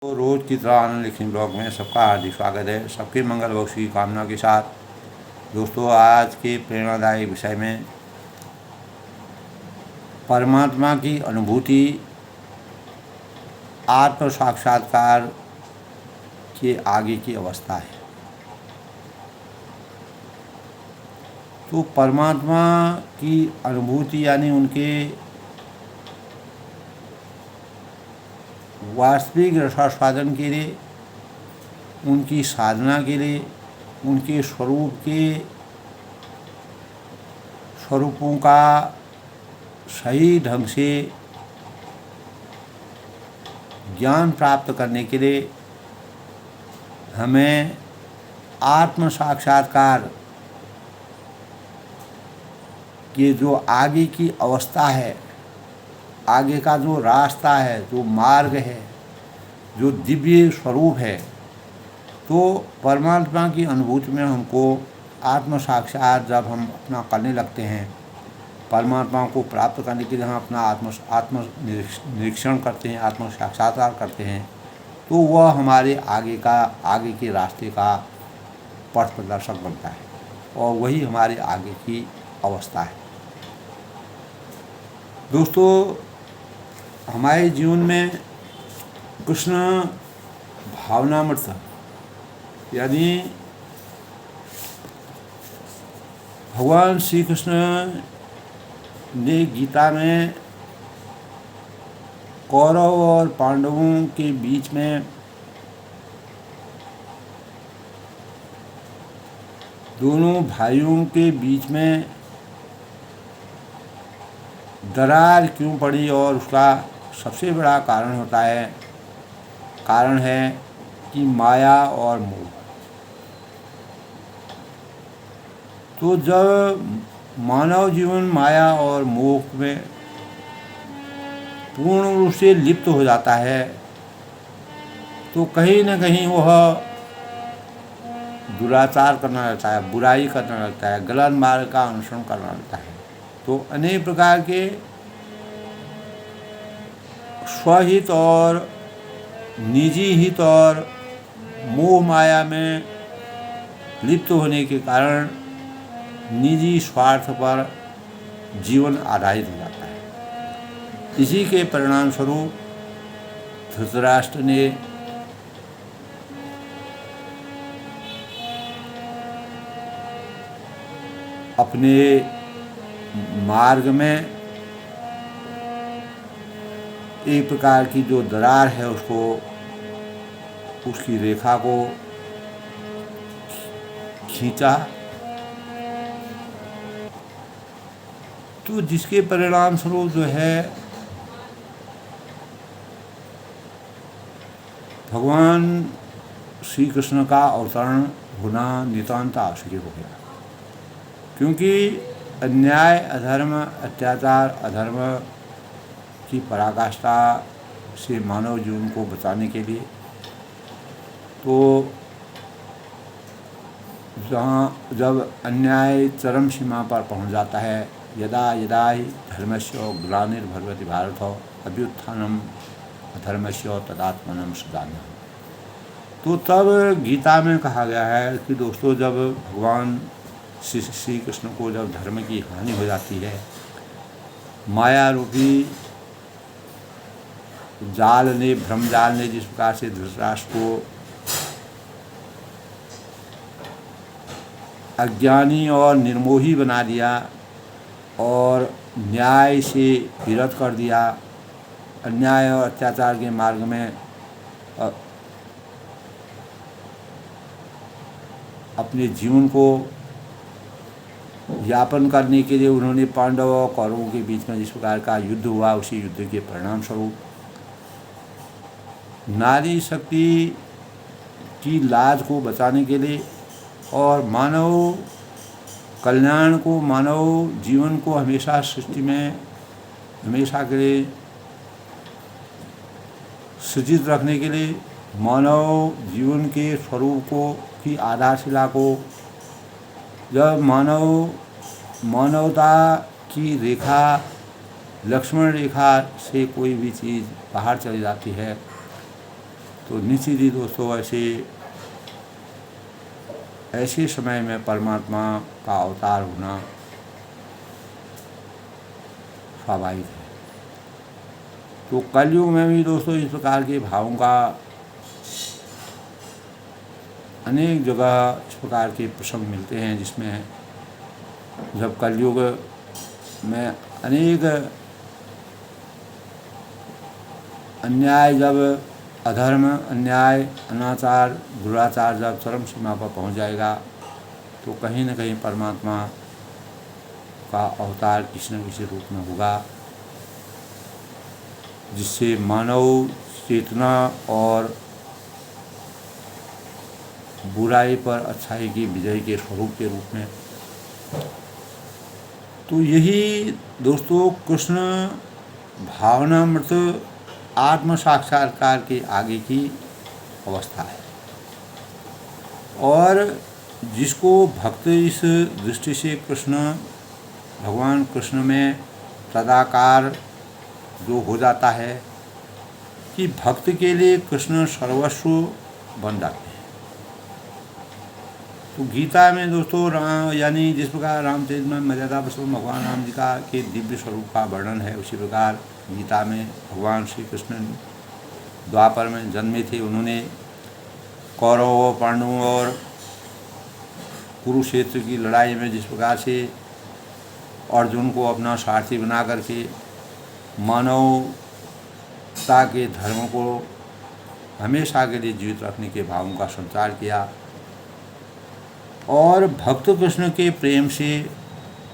तो रोज़ की तरह आनंद लिखने ब्लॉग में सबका हार्दिक स्वागत है। सबके मंगल बख्श की कामना के साथ दोस्तों, आज के प्रेरणादायी विषय में परमात्मा की अनुभूति आत्म साक्षात्कार के आगे की अवस्था है। तो परमात्मा की अनुभूति यानी उनके वास्तविक रसास्वादन के लिए, उनकी साधना के लिए, उनके स्वरूपों का सही ढंग से ज्ञान प्राप्त करने के लिए हमें आत्म साक्षात्कार के जो आगे की अवस्था है, आगे का जो रास्ता है, जो मार्ग है, जो दिव्य स्वरूप है, तो परमात्मा की अनुभूति में हमको आत्म साक्षात जब हम अपना करने लगते हैं, परमात्मा को प्राप्त करने के लिए हम अपना आत्म निरीक्षण करते हैं, आत्म साक्षात्कार करते हैं, तो वह हमारे आगे के रास्ते का पथ प्रदर्शक बनता है और वही हमारे आगे की अवस्था है। दोस्तों, हमारे जीवन में कृष्ण भावनामृत यानी भगवान श्री कृष्ण ने गीता में कौरव और पांडवों के बीच में दोनों भाइयों के बीच में दरार क्यों पड़ी और उसका सबसे बड़ा कारण है कि माया और मोह। तो जब मानव जीवन माया और मोह में पूर्ण रूप से लिप्त हो जाता है, तो कहीं न कहीं वह दुराचार करना लगता है, बुराई करना लगता है, गलत मार्ग का अनुसरण करना लगता है। तो अनेक प्रकार के स्वहित और निजी हित और मोह माया में लिप्त होने के कारण निजी स्वार्थ पर जीवन आधारित हो जाता है। इसी के परिणाम स्वरूप धृतराष्ट्र ने अपने मार्ग में एक प्रकार की जो दरार है उसकी रेखा को खींचा, तो जिसके परिणाम स्वरूप जो है भगवान श्री कृष्ण का अवतरण होना नितांत आवश्यक हो गया। क्योंकि अन्याय, अधर्म, अत्याचार, अधर्म की पराकाष्ठा से मानव जीवन को बचाने के लिए, तो जब अन्याय चरम सीमा पर पहुंच जाता है, यदा यदा ही धर्मस्य ग्लानिर्भवति भारत अभ्युत्थानम अधर्मस्य तदात्मनम सदान्यम्। तो तब गीता में कहा गया है कि दोस्तों, जब भगवान श्री कृष्ण को जब धर्म की हानि हो जाती है, माया रूपी भ्रम जाल ने जिस प्रकार से धृतराष्ट्र को अज्ञानी और निर्मोही बना दिया और न्याय से विरत कर दिया, अन्याय और अत्याचार के मार्ग में अपने जीवन को यापन करने के लिए उन्होंने पांडव और कौरवों के बीच में जिस प्रकार का युद्ध हुआ, उसी युद्ध के परिणाम स्वरूप नारी शक्ति की लाज को बचाने के लिए और मानव कल्याण को, मानव जीवन को हमेशा सृष्टि में हमेशा के लिए सृजित रखने के लिए, मानव जीवन के स्वरूप को की आधारशिला को, जब मानवता की रेखा, लक्ष्मण रेखा से कोई भी चीज़ बाहर चली जाती है, तो निश्चित ही दोस्तों ऐसे समय में परमात्मा का अवतार होना स्वाभाविक है। तो कलयुग में भी दोस्तों इस प्रकार के भावों का अनेक जगह इस प्रकार के प्रसंग मिलते हैं, जिसमें जब कलयुग में अनेक अन्याय, जब अधर्म, अन्याय, अनाचार, दुराचार जब चरम सीमा पर पहुंच जाएगा, तो कहीं न कहीं परमात्मा का अवतार किसी न किसी रूप में होगा, जिससे मानव चेतना और बुराई पर अच्छाई की विजय के स्वरूप के रूप में। तो यही दोस्तों कृष्ण भावनामृत आत्म साक्षात्कार के आगे की अवस्था है, और जिसको भक्त इस दृष्टि से भगवान कृष्ण में तदाकार जो हो जाता है कि भक्त के लिए कृष्ण सर्वस्व बन जाते हैं। तो गीता में दोस्तों यानी जिस प्रकार रामचरित में मर्यादा पुरुषोत्तम भगवान राम जी का के दिव्य स्वरूप का वर्णन है, उसी प्रकार गीता में भगवान श्री कृष्ण द्वापर में जन्मे थे। उन्होंने कौरवों, पांडवों और कुरुक्षेत्र की लड़ाई में जिस प्रकार से अर्जुन को अपना सारथी बना करके मानवता के धर्म को हमेशा के लिए जीवित रखने के भावों का संचार किया, और भक्त कृष्ण के प्रेम से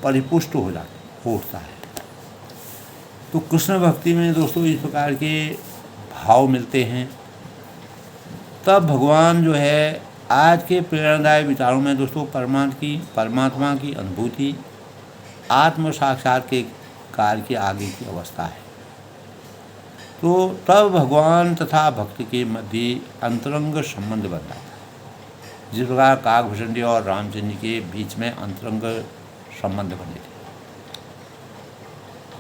परिपुष्ट होता है। तो कृष्ण भक्ति में दोस्तों इस प्रकार के भाव मिलते हैं, तब भगवान जो है आज के प्रेरणादायी विचारों में दोस्तों परमात्मा की अनुभूति आत्म साक्षात्कार के आगे की अवस्था है। तो तब भगवान तथा भक्त के मध्य अंतरंग संबंध बन जाता है, जिस प्रकार काकभूषण और रामचंद्र के बीच में अंतरंग संबंध बने थे।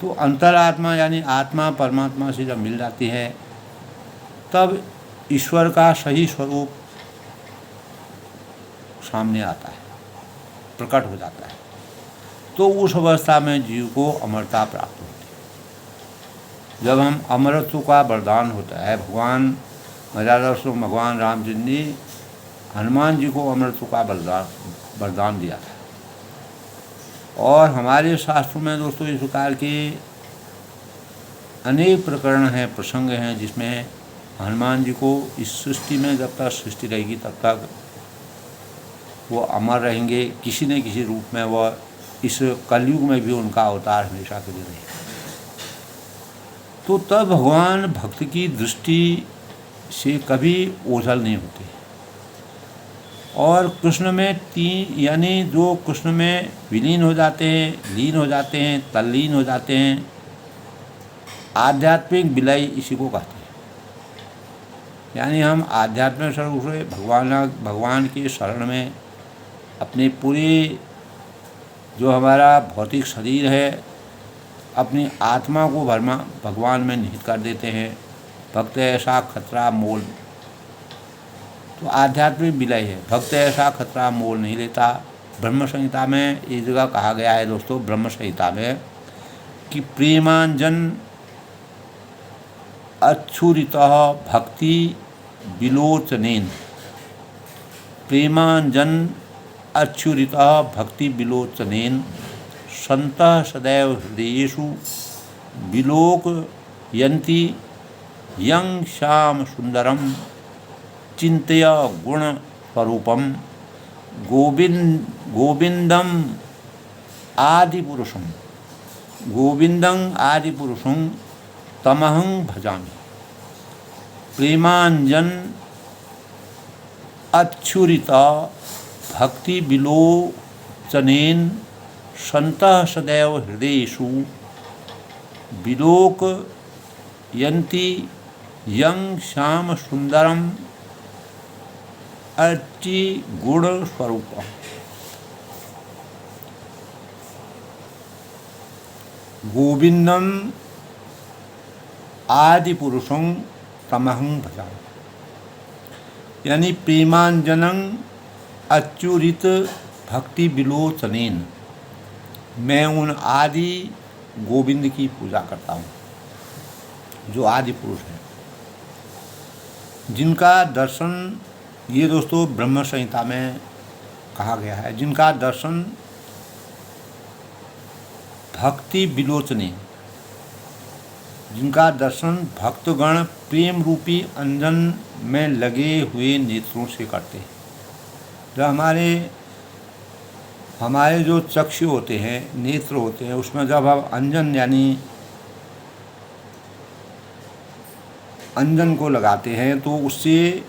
तो अंतरात्मा यानी आत्मा परमात्मा से जब मिल जाती है, तब ईश्वर का सही स्वरूप सामने आता है, प्रकट हो जाता है। तो उस अवस्था में जीव को अमरता प्राप्त होती है। जब हम अमरत्व का वरदान होता है, भगवान रामचंद्र ने हनुमान जी को अमरत्व का वरदान दिया था। और हमारे शास्त्रों में दोस्तों इस प्रकार के अनेक प्रकरण हैं, प्रसंग हैं, जिसमें हनुमान जी को इस सृष्टि में जब तक सृष्टि रहेगी तब तक वो अमर रहेंगे, किसी न किसी रूप में। वह इस कलयुग में भी उनका अवतार हमेशा के लिए रहेगा। तो तब भगवान भक्त की दृष्टि से कभी ओझल नहीं होते, और कृष्ण में यानी जो कृष्ण में विलीन हो जाते हैं, लीन हो जाते हैं, तल्लीन हो जाते हैं, आध्यात्मिक विलय इसी को कहते हैं। यानी हम आध्यात्मिक स्वरूप से भगवान के शरण में अपने पूरे जो हमारा भौतिक शरीर है, अपनी आत्मा को भगवान में निहित कर देते हैं। भक्त ऐसा खतरा मोल, तो आध्यात्मिक विलय है। भक्त ऐसा खतरा मोल नहीं लेता। ब्रह्म संहिता में एक जगह कहा गया है दोस्तों, ब्रह्म संहिता में, कि प्रेमांजन अच्छुरितः भक्ति विलोचनेन। प्रेमांजन अच्छुरितः भक्ति विलोचनेन संतः सदैव हृदयेषु विलोकयन्ति यं श्याम सुंदरम चिंतय गुण स्वरूपम गोविंदम आदिपुरुषं तमहं भजामि। प्रेमांजन अच्छुरित भक्ति विलोचनेन संतः सदैव हृदयेषु विलोकयन्ति यं श्याम सुंदरम अर्चि गुण स्वरूप। गोविंदम आदिपुरुषं तमहं भजामि। यानी प्रेमांजनं अच्युरित भक्ति विलोचनेन, मैं उन आदि गोविंद की पूजा करता हूँ, जो आदि पुरुष हैं, जिनका दर्शन, ये दोस्तों ब्रह्म संहिता में कहा गया है, जिनका दर्शन भक्ति विलोचने, जिनका दर्शन भक्तगण प्रेम रूपी अंजन में लगे हुए नेत्रों से करते हैं। जो हमारे जो चक्षु होते हैं, नेत्र होते हैं, उसमें जब हम अंजन यानी अंजन को लगाते हैं तो उससे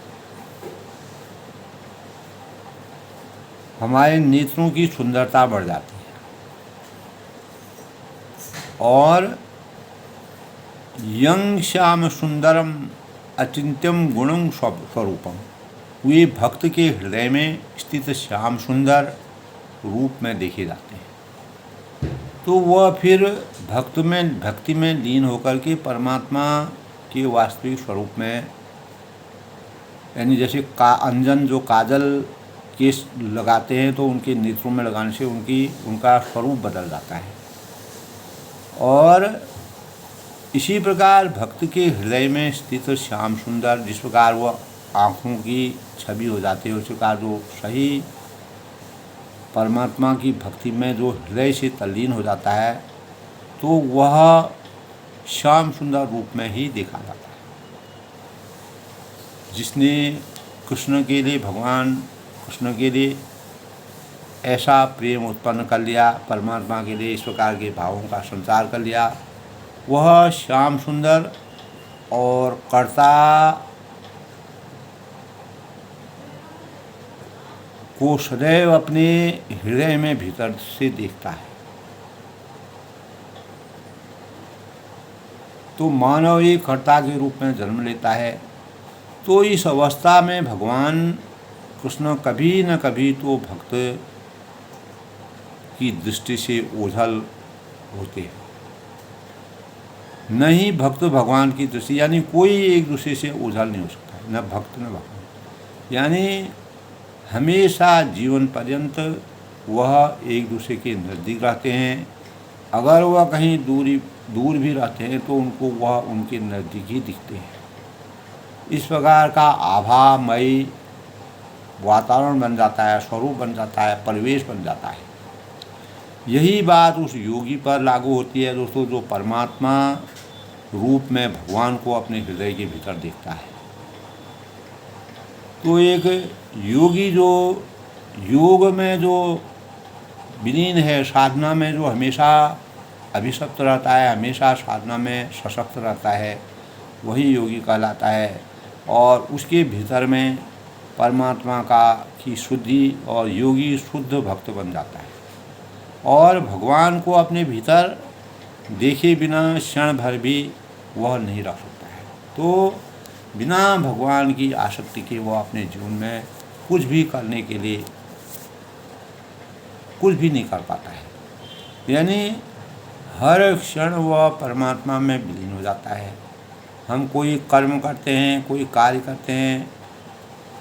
हमारे नेत्रों की सुंदरता बढ़ जाती है और यं श्याम सुंदरम अचिंत्यम गुणं स्वरूपम, वे भक्त के हृदय में स्थित श्याम सुंदर रूप में देखे जाते हैं। तो वह फिर भक्ति में लीन होकर के परमात्मा के वास्तविक स्वरूप में, यानी जैसे अंजन जो काजल के लगाते हैं तो उनके नेत्रों में लगाने से उनका स्वरूप बदल जाता है। और इसी प्रकार भक्त के हृदय में स्थित श्याम सुंदर, जिस प्रकार वह आँखों की छवि हो जाती है, उस प्रकार जो सही परमात्मा की भक्ति में जो हृदय से तल्लीन हो जाता है तो वह श्याम सुंदर रूप में ही देखा जाता है। जिसने कृष्ण के लिए, भगवान कृष्ण के लिए ऐसा प्रेम उत्पन्न कर लिया, परमात्मा के लिए इस प्रकार के भावों का संचार कर लिया, वह श्याम सुंदर और कर्ता को सदैव अपने हृदय में भीतर से देखता है। तो मानव एक कर्ता के रूप में जन्म लेता है। तो इस अवस्था में भगवान कृष्ण कभी न कभी तो भक्त की दृष्टि से ओझल होते हैं, न ही भक्त भगवान की दृष्टि, यानी कोई एक दूसरे से ओझल नहीं हो सकता, न भक्त न भगवान। यानी हमेशा जीवन पर्यंत वह एक दूसरे के नज़दीक रहते हैं। अगर वह कहीं दूर भी रहते हैं तो उनको वह उनके नज़दीक ही दिखते हैं। इस प्रकार का आभामयी वातावरण बन जाता है, स्वरूप बन जाता है, परिवेश बन जाता है। यही बात उस योगी पर लागू होती है दोस्तों, जो परमात्मा रूप में भगवान को अपने हृदय के भीतर देखता है। तो एक योगी जो योग में जो विलीन है, साधना में जो हमेशा अभिशप्त रहता है, हमेशा साधना में सशक्त रहता है, वही योगी कहलाता है। और उसके भीतर में परमात्मा की शुद्धि, और योगी शुद्ध भक्त बन जाता है और भगवान को अपने भीतर देखे बिना क्षण भर भी वह नहीं रह सकता है। तो बिना भगवान की आसक्ति के वह अपने जीवन में कुछ भी करने के लिए कुछ भी नहीं कर पाता है। यानी हर क्षण वह परमात्मा में विलीन हो जाता है। हम कोई कर्म करते हैं, कोई कार्य करते हैं,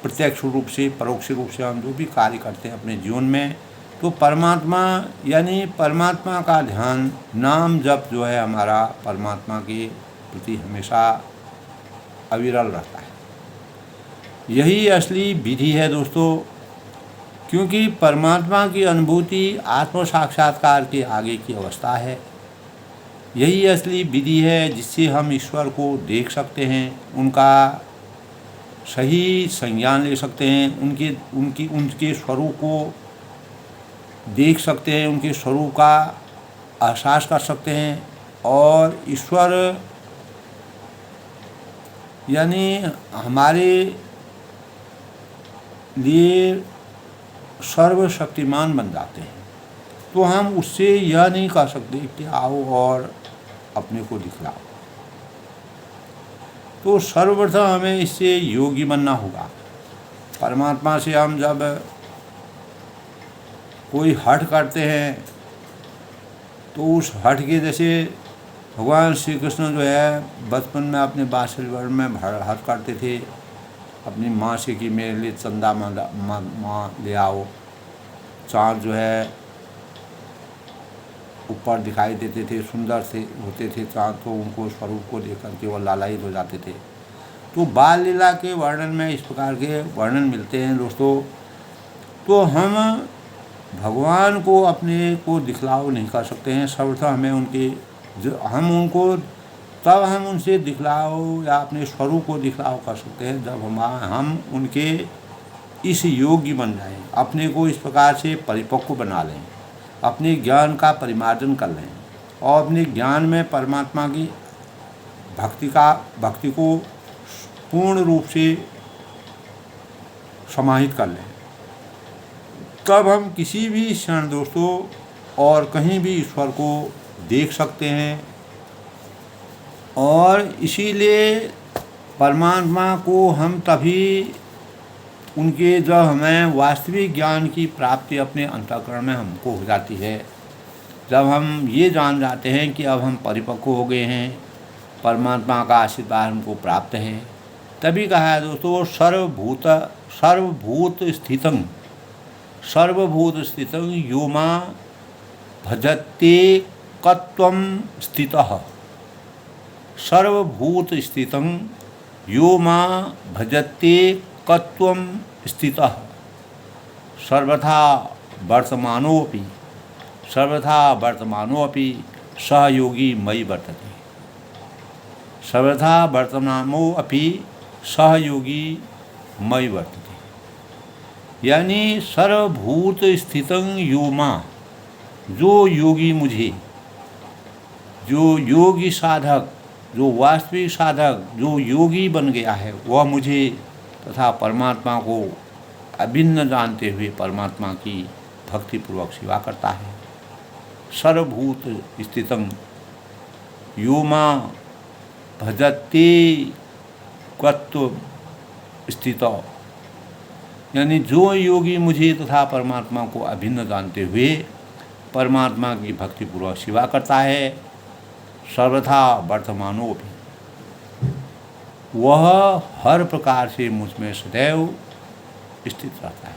प्रत्यक्ष रूप से परोक्ष रूप से हम जो भी कार्य करते हैं अपने जीवन में, तो परमात्मा यानी परमात्मा का ध्यान, नाम जप जो है हमारा परमात्मा के प्रति हमेशा अविरल रहता है। यही असली विधि है दोस्तों, क्योंकि परमात्मा की अनुभूति आत्म साक्षात्कार के आगे की अवस्था है। यही असली विधि है जिससे हम ईश्वर को देख सकते हैं, उनका सही संज्ञान ले सकते हैं, उनके स्वरूप को देख सकते हैं, उनके स्वरूप का एहसास कर सकते हैं। और ईश्वर यानी हमारे लिए सर्वशक्तिमान बन जाते हैं। तो हम उससे यह नहीं कह सकते कि आओ और अपने को दिखलाओ। तो सर्वप्रथम हमें इससे योगी बनना होगा। परमात्मा से हम जब कोई हठ करते हैं तो उस हठ के जैसे भगवान श्री कृष्ण जो है बचपन में अपने बाँसुरी वन में हठ करते थे, अपनी माँ से कि मेरे लिए चंदा माँ ले आओ। चाँद जो है ऊपर दिखाई देते थे, सुंदर से होते थे चाँद, तो उनको स्वरूप को देख करके वो लालायित हो जाते थे। तो बाल लीला के वर्णन में इस प्रकार के वर्णन मिलते हैं दोस्तों। तो हम भगवान को अपने को दिखलाओ नहीं कर सकते हैं। सर्वथा हमें तब हम उनसे दिखलाओ या अपने स्वरूप को दिखलाओ कर सकते हैं जब हम उनके इस योग्य बन जाएं, अपने को इस प्रकार से परिपक्व बना लें, अपने ज्ञान का परिमार्जन कर लें और अपने ज्ञान में परमात्मा की भक्ति को पूर्ण रूप से समाहित कर लें। तब हम किसी भी क्षण दोस्तों और कहीं भी ईश्वर को देख सकते हैं। और इसीलिए परमात्मा को हम तभी उनके जब हमें वास्तविक ज्ञान की प्राप्ति अपने अंतःकरण में हमको हो जाती है, जब हम ये जान जाते हैं कि अब हम परिपक्व हो गए हैं, परमात्मा का आशीर्वाद हमको प्राप्त है। तभी कहा है दोस्तों सर्वभूत स्थितं यो मां भजते कत्वं स्थितः। सर्वभूत स्थितं यो मां भजते कत्वं स्थितः। सर्वथा वर्तमानोऽपि सह योगी मयि वर्तते। सर्वथा वर्तमानोऽपि सह योगी मयि वर्तते। यानी सर्वभूत स्थितं यो मां, जो योगी मुझे, जो योगी साधक, जो वास्तविक साधक, जो योगी बन गया है, वह मुझे तथा परमात्मा को अभिन्न जानते हुए परमात्मा की भक्तिपूर्वक सेवा करता है। सर्वभूत स्थितं यो मां भजते कत्व स्थितौ, यानी जो योगी मुझे तथा परमात्मा को अभिन्न जानते हुए परमात्मा की भक्तिपूर्वक सेवा करता है। सर्वथा वर्तमानोऽपि, वह हर प्रकार से मुझ में सदैव स्थित रहता है,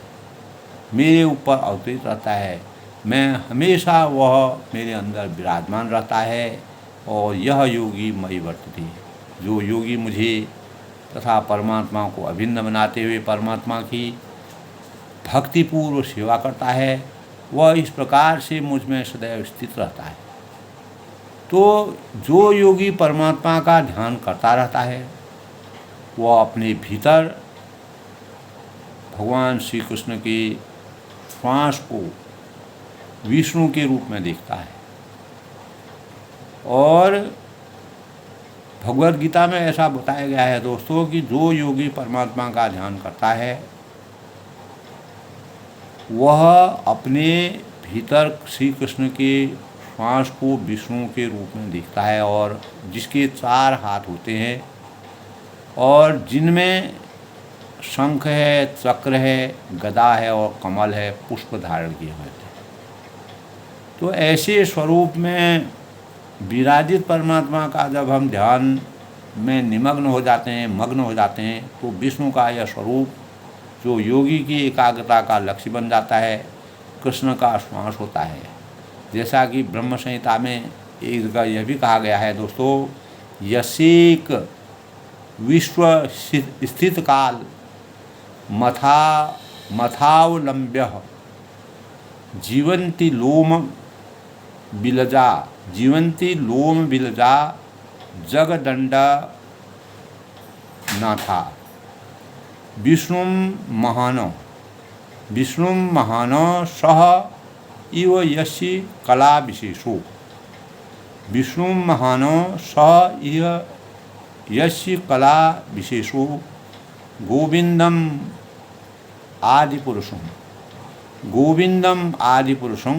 मेरे ऊपर अवतरित रहता है। मैं हमेशा वह मेरे अंदर विराजमान रहता है। और यह योगी मयि वर्तते, जो योगी मुझे तथा परमात्मा को अभिन्न बनाते हुए परमात्मा की भक्तिपूर्व सेवा करता है, वह इस प्रकार से मुझ में सदैव स्थित रहता है। तो जो योगी परमात्मा का ध्यान करता रहता है, वह अपने भीतर भगवान श्री कृष्ण के श्वास को विष्णु के रूप में देखता है। और भगवद गीता में ऐसा बताया गया है दोस्तों कि जो योगी परमात्मा का ध्यान करता है, वह अपने भीतर श्री कृष्ण के श्वास को विष्णु के रूप में देखता है, और जिसके 4 हाथ होते हैं और जिनमें शंख है, चक्र है, गदा है और कमल है, पुष्प धारण किए हुए थे। तो ऐसे स्वरूप में विराजित परमात्मा का जब हम ध्यान में मग्न हो जाते हैं, तो विष्णु का यह स्वरूप जो योगी की एकाग्रता का लक्ष्य बन जाता है, कृष्ण का श्वास होता है। जैसा कि ब्रह्म संहिता में एक जगह यह भी कहा गया है दोस्तों, यसेक विश्व स्थित काल मथावलंब्य जीवंती लोम बिलजा जगदंड नाथा। विष्णु महानो सह इव यस्य कला विशेषो। विष्णु महानो सह इव यस्य कला विशेषो गोविंदम आदिपुरुषं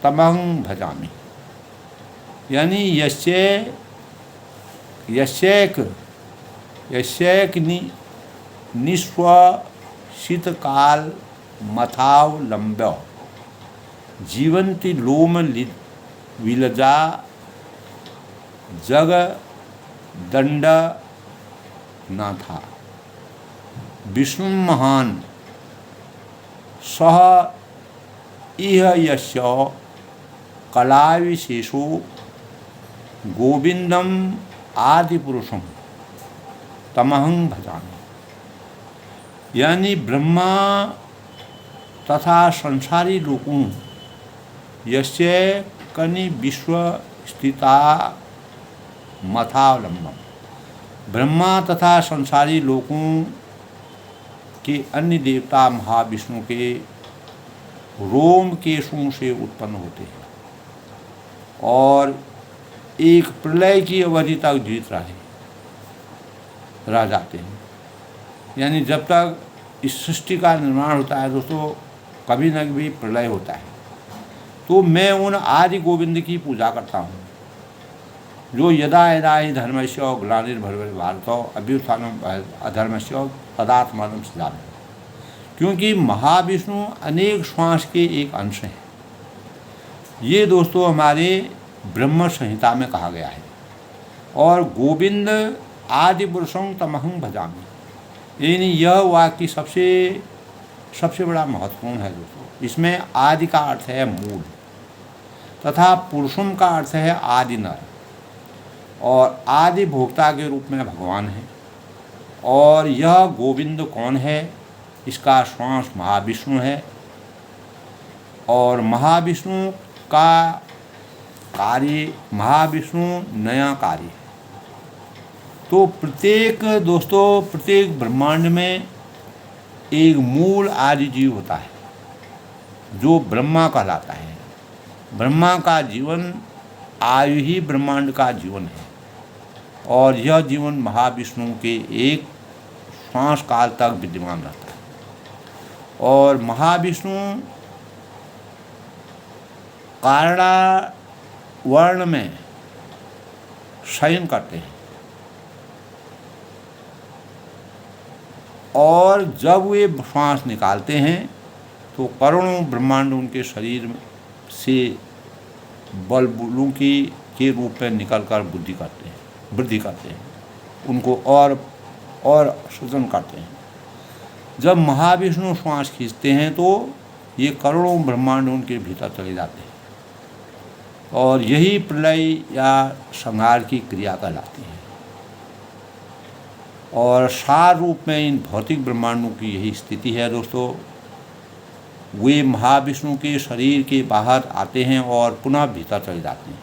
तमहं भजामि। यानी यस्यैक निःश्वसितकाल मथावलंब्य जीवंती लोम विलजा जग दंड नाथा। विष्णु महान सह इह यस्य कलाविशेषो गोविंदम आदिपुरुषम तमहं भजामि। यानी ब्रह्मा तथा संसारी लोकों यस्य कनि विश्व स्थिता मथावलंबम। ब्रह्मा तथा संसारी लोकों के अन्य देवता महाविष्णु के रोम केशों से उत्पन्न होते हैं और एक प्रलय की अवधि तक जीवित रह जाते हैं। यानी जब तक इस सृष्टि का निर्माण होता है दोस्तों, कभी न कभी प्रलय होता है। तो मैं उन आदि गोविंद की पूजा करता हूँ जो यदा यदा ही धर्मस्य ग्लानिर्भरति भारत अभ्युत्थानम अधर्मस्य तदात्मानं सृजामि। क्योंकि महाविष्णु अनेक श्वास के एक अंश हैं। ये दोस्तों हमारे ब्रह्म संहिता में कहा गया है। और गोविंद आदि पुरुषों तमहं भजामि, यानी यह वाक्य सबसे बड़ा महत्वपूर्ण है दोस्तों। इसमें आदि का अर्थ है मूल तथा पुरुषों का अर्थ है आदि नर, और आदि भोक्ता के रूप में भगवान है। और यह गोविंद कौन है? इसका श्वास महाविष्णु है। और महाविष्णु का कार्य, महाविष्णु नया कार्य है। तो प्रत्येक ब्रह्मांड में एक मूल आदि जीव होता है जो ब्रह्मा कहलाता है। ब्रह्मा का जीवन आयु ही ब्रह्मांड का जीवन है, और यह जीवन महाविष्णु के एक श्वास काल तक विद्यमान रहता है। और महाविष्णु कारणा वर्ण में शयन करते हैं, और जब वे श्वास निकालते हैं तो करोड़ों ब्रह्मांड उनके शरीर से बलबुलों के रूप में निकलकर वृद्धि करते हैं, उनको और सृजन करते हैं। जब महाविष्णु श्वास खींचते हैं तो ये करोड़ों ब्रह्मांड उनके भीतर चले जाते हैं, और यही प्रलय या संहार की क्रिया कहलाती है। और सार रूप में इन भौतिक ब्रह्मांडों की यही स्थिति है दोस्तों। वे महाविष्णु के शरीर के बाहर आते हैं और पुनः भीतर चले जाते हैं।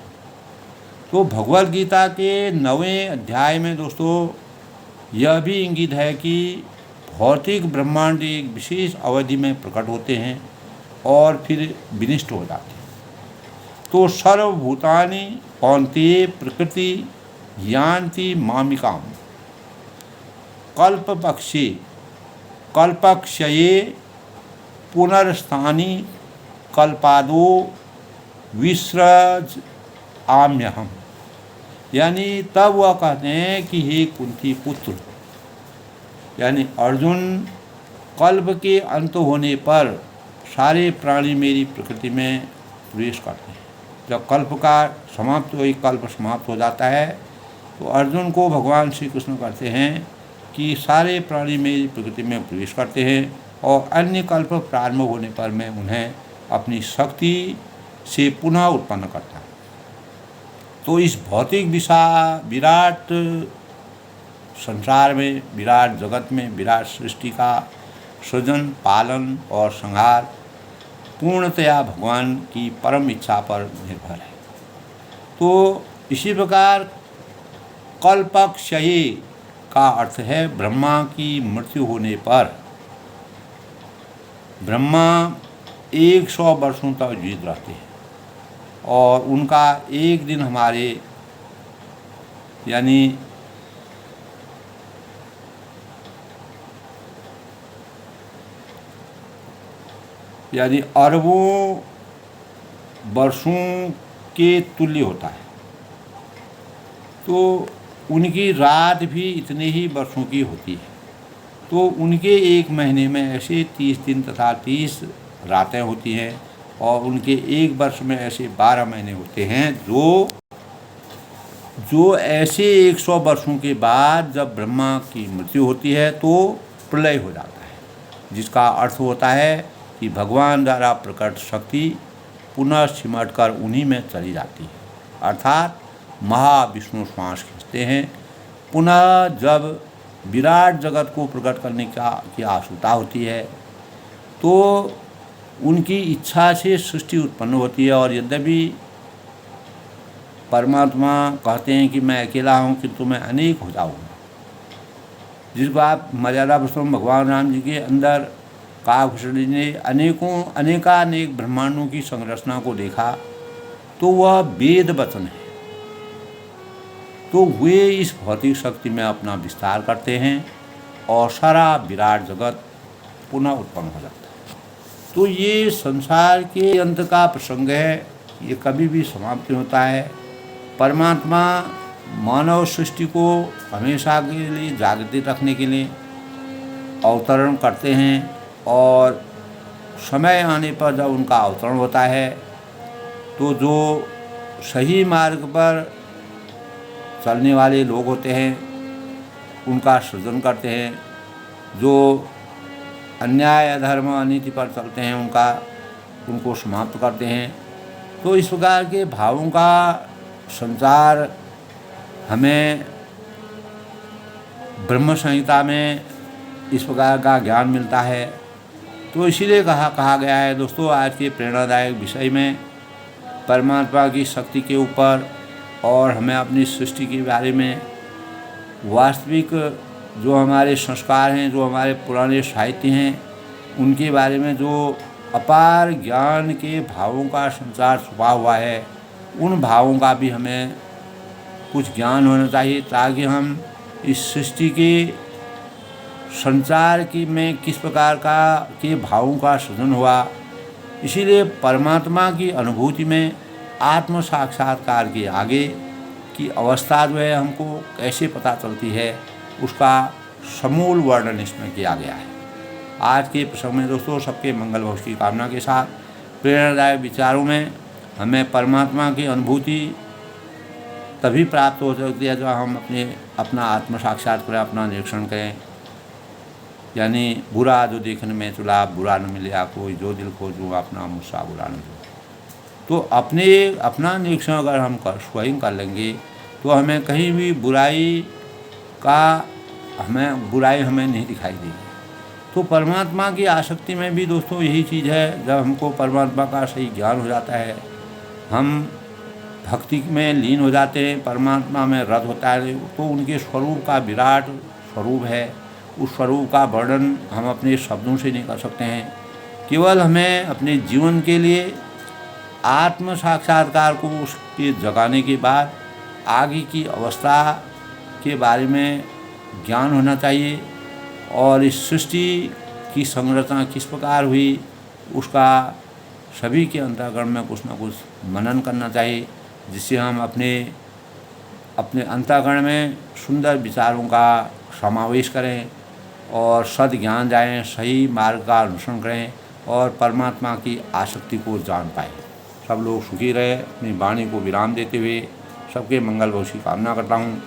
तो भगवद गीता के 9वें अध्याय में दोस्तों यह भी इंगित है कि भौतिक ब्रह्मांड एक विशेष अवधि में प्रकट होते हैं और फिर विनिष्ट हो जाते हैं। तो सर्वभूतानि कौन्तेय प्रकृति यान्ति मामिकाम कल्पक्षये पुनर्स्थानि कल्पादो विसृज आम्यहम। यानी तब वह कहते हैं कि हे कुंती पुत्र, यानी अर्जुन, कल्प के अंत होने पर सारे प्राणी मेरी प्रकृति में प्रवेश करते हैं। जब कल्प समाप्त हो जाता है तो अर्जुन को भगवान श्री कृष्ण कहते हैं कि सारे प्राणी मेरी प्रकृति में प्रवेश करते हैं, और अन्य कल्प प्रारंभ होने पर मैं उन्हें अपनी शक्ति से पुनः उत्पन्न करता हूँ। तो इस भौतिक विराट संसार में, विराट जगत में, विराट सृष्टि का सृजन, पालन और संहार पूर्णतया भगवान की परम इच्छा पर निर्भर है। तो इसी प्रकार कल्पक्षये का अर्थ है ब्रह्मा की मृत्यु होने पर ब्रह्मा 100 वर्षों तक जीवित रहते हैं, और उनका एक दिन हमारे यानी अरबों वर्षों के तुल्य होता है। तो उनकी रात भी इतने ही वर्षों की होती है। तो उनके एक महीने में ऐसे 30 दिन तथा 30 रातें होती हैं, और उनके एक वर्ष में ऐसे 12 महीने होते हैं जो ऐसे 100 वर्षों के बाद जब ब्रह्मा की मृत्यु होती है तो प्रलय हो जाता है, जिसका अर्थ होता है कि भगवान द्वारा प्रकट शक्ति पुनः सिमट कर उन्हीं में चली जाती है। अर्थात महाविष्णु श्वास खींचते हैं। पुनः जब विराट जगत को प्रकट करने की आवश्यकता होती है तो उनकी इच्छा से सृष्टि उत्पन्न होती है। और यद्यपि परमात्मा कहते हैं कि मैं अकेला हूँ किंतु मैं अनेक हो जाऊँगा, जिस बात मर्यादा पुरुषोत्तम भगवान राम जी के अंदर काकभूषण जी ने अनेकानेक ब्रह्मांडों की संरचना को देखा तो वह वेद वचन है। तो वे इस भौतिक शक्ति में अपना विस्तार करते हैं और सारा विराट जगत पुनः उत्पन्न हो जाता है। तो ये संसार के अंत का प्रसंग है, ये कभी भी समाप्त नहीं होता है। परमात्मा मानव सृष्टि को हमेशा के लिए जागृत रखने के लिए अवतरण करते हैं और समय आने पर जब उनका अवतरण होता है तो जो सही मार्ग पर चलने वाले लोग होते हैं उनका सृजन करते हैं, जो अन्याय अधर्म अनीति पर चलते हैं उनको समाप्त करते हैं। तो इस प्रकार के भावों का संचार हमें ब्रह्म संहिता में इस प्रकार का ज्ञान मिलता है। तो इसीलिए कहा गया है दोस्तों, आज के प्रेरणादायक विषय में परमात्मा की शक्ति के ऊपर और हमें अपनी सृष्टि के बारे में वास्तविक जो हमारे संस्कार हैं, जो हमारे पुराने साहित्य हैं, उनके बारे में जो अपार ज्ञान के भावों का संचार छुपा हुआ है, उन भावों का भी हमें कुछ ज्ञान होना चाहिए ताकि हम इस सृष्टि के संचार की में किस प्रकार के भावों का सृजन हुआ। इसीलिए परमात्मा की अनुभूति में आत्म साक्षात्कार के आगे की अवस्था जो है हमको कैसे पता चलती है, उसका समूल वर्णन इसमें किया गया है। आज के प्रसंग में दोस्तों सबके मंगल भविष्य की कामना के साथ प्रेरणादायक विचारों में हमें परमात्मा की अनुभूति तभी प्राप्त हो सकती है जब हम अपना आत्म साक्षात्कार करें, अपना निरीक्षण करें। यानी बुरा जो देखने में चला बुरा न मिले कोई, जो दिल खोजूँ अपना मुझसा बुरा न हो। तो अपना निरीक्षण अगर हम स्वयं कर लेंगे तो हमें कहीं भी बुराई हमें नहीं दिखाई देगी। तो परमात्मा की आसक्ति में भी दोस्तों यही चीज़ है, जब हमको परमात्मा का सही ज्ञान हो जाता है, हम भक्ति में लीन हो जाते हैं, परमात्मा में रत होता है, तो उनके स्वरूप का विराट स्वरूप है, उस स्वरूप का वर्णन हम अपने शब्दों से नहीं कर सकते हैं। केवल हमें अपने जीवन के लिए आत्म साक्षात्कार को उसके जगाने के बाद आगे की अवस्था के बारे में ज्ञान होना चाहिए और इस सृष्टि की संरचना किस प्रकार हुई उसका सभी के अंतःकरण में कुछ न कुछ मनन करना चाहिए, जिससे हम अपने अंतःकरण में सुंदर विचारों का समावेश करें और सद ज्ञान जाएं, सही मार्ग का अनुसरण करें और परमात्मा की आसक्ति को जान पाएं। सब लोग सुखी रहे। अपनी वाणी को विराम देते हुए सबके मंगल भविष्य की कामना करता हूँ।